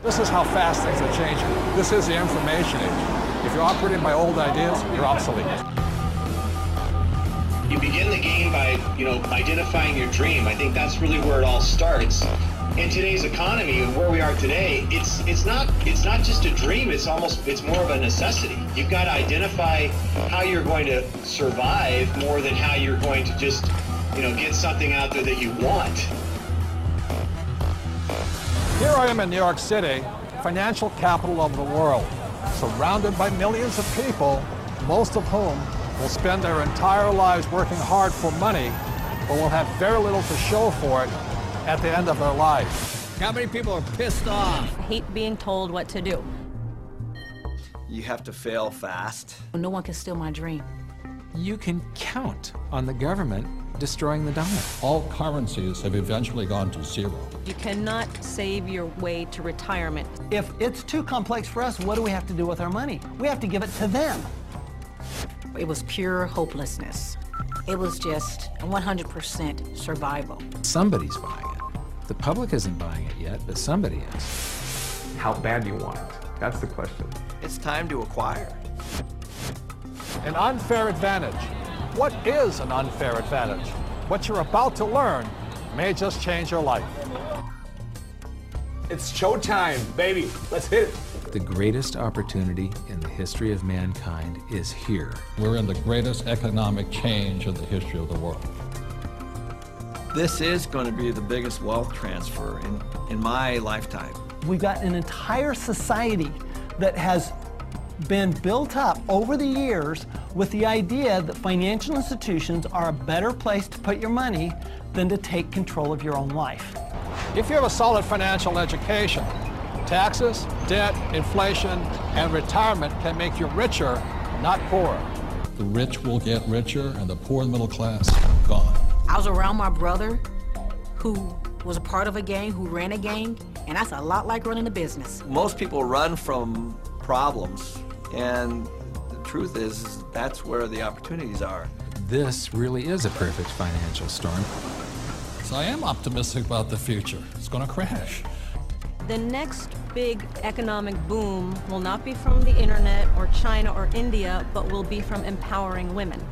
This is how fast things are changing. This is the information age. If you're operating by old ideas, you're obsolete. You begin the game by, identifying your dream. I think that's really where it all starts. In today's economy and where we are today, it's not just a dream, it's more of a necessity. You've got to identify how you're going to survive more than how you're going to just, get something out there that you want. Here I am in New York City, financial capital of the world, surrounded by millions of people, most of whom will spend their entire lives working hard for money, but will have very little to show for it at the end of their life. How many people are pissed off? I hate being told what to do. You have to fail fast. No one can steal my dream. You can count on the government destroying the dollar. All currencies have eventually gone to zero. You cannot save your way to retirement. If it's too complex for us, what do we have to do with our money? We have to give it to them. It was pure hopelessness. It was just 100% survival. Somebody's buying it. The public isn't buying it yet, but somebody is. How bad do you want it? That's the question. It's time to acquire. An unfair advantage. What is an unfair advantage? What you're about to learn may just change your life. It's showtime, baby. Let's hit it. The greatest opportunity in the history of mankind is here. We're in the greatest economic change in the history of the world. This is going to be the biggest wealth transfer in my lifetime. We've got an entire society that has been built up over the years with the idea that financial institutions are a better place to put your money than to take control of your own life. If you have a solid financial education, taxes, debt, inflation, and retirement can make you richer, not poorer. The rich will get richer and the poor middle class gone. I was around my brother who was a part of a gang, who ran a gang, and that's a lot like running a business. Most people run from problems, and the truth is that's where the opportunities are. This really is a perfect financial storm. So I am optimistic about the future. It's going to crash. The next big economic boom will not be from the internet or China or India, but will be from empowering women.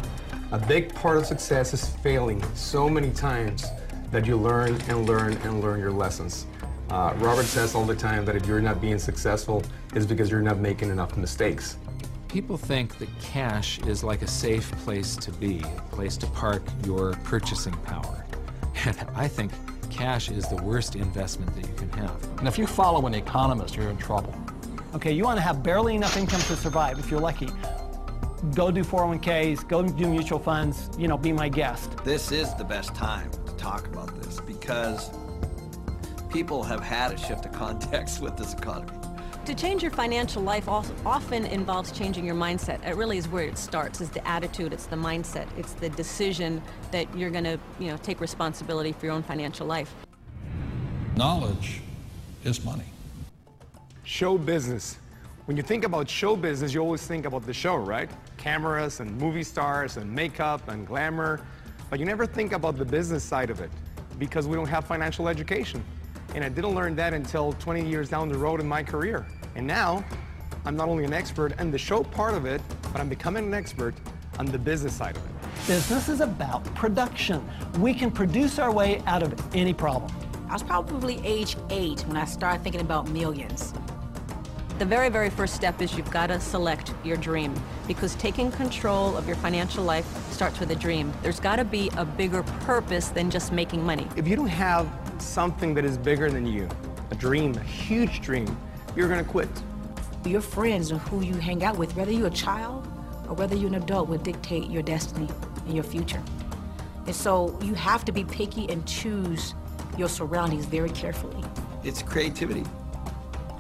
A big part of success is failing so many times that you learn and learn and learn your lessons. Robert says all the time that if you're not being successful, it's because you're not making enough mistakes. People think that cash is like a safe place to be, a place to park your purchasing power. And I think cash is the worst investment that you can have. And if you follow an economist, you're in trouble. Okay, you want to have barely enough income to survive if you're lucky. Go do 401ks, go do mutual funds, be my guest. This is the best time to talk about this because people have had a shift of context with this economy. To change your financial life often involves changing your mindset. It really is where it starts, is the attitude, it's the mindset, it's the decision that you're going to, take responsibility for your own financial life. Knowledge is money. Show business. When you think about show business, you always think about the show, right? Cameras and movie stars and makeup and glamour, but you never think about the business side of it because we don't have financial education. And I didn't learn that until 20 years down the road in my career. And now, I'm not only an expert in the show part of it, but I'm becoming an expert on the business side of it. Business is about production. We can produce our way out of any problem. I was probably age 8 when I started thinking about millions. The very, very first step is you've got to select your dream, because taking control of your financial life starts with a dream. There's got to be a bigger purpose than just making money. If you don't have something that is bigger than you, a dream, a huge dream, you're going to quit. Your friends and who you hang out with, whether you're a child or whether you're an adult, will dictate your destiny and your future. And so you have to be picky and choose your surroundings very carefully. It's creativity.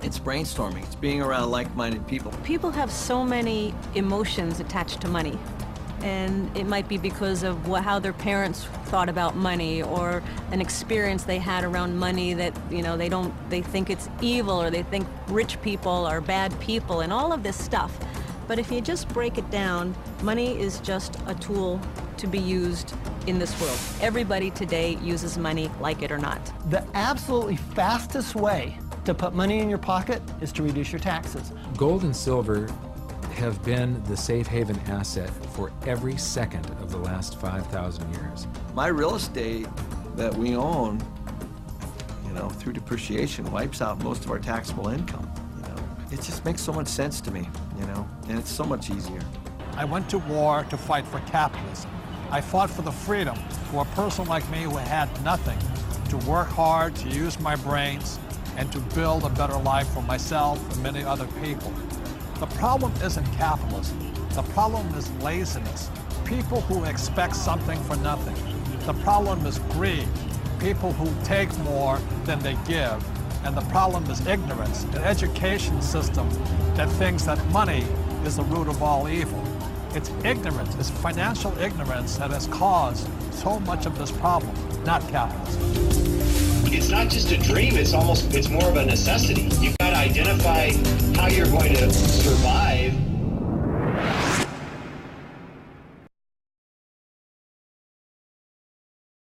It's brainstorming. It's being around like-minded people. People have so many emotions attached to money. And it might be because of how their parents thought about money, or an experience they had around money that, they think it's evil, or they think rich people are bad people, and all of this stuff. But if you just break it down, money is just a tool to be used in this world. Everybody today uses money, like it or not. The absolutely fastest way to put money in your pocket is to reduce your taxes. Gold and silver have been the safe haven asset for every second of the last 5,000 years. My real estate that we own, you know, through depreciation wipes out most of our taxable income. You know, it just makes so much sense to me, you know, and it's so much easier. I went to war to fight for capitalism. I fought for the freedom for a person like me who had nothing, to work hard, to use my brains, and to build a better life for myself and many other people. The problem isn't capitalism. The problem is laziness. People who expect something for nothing. The problem is greed. People who take more than they give. And the problem is ignorance, an education system that thinks that money is the root of all evil. It's ignorance, it's financial ignorance that has caused so much of this problem, not capitalism. It's not just a dream, it's more of a necessity. You've got to identify how you're going to survive.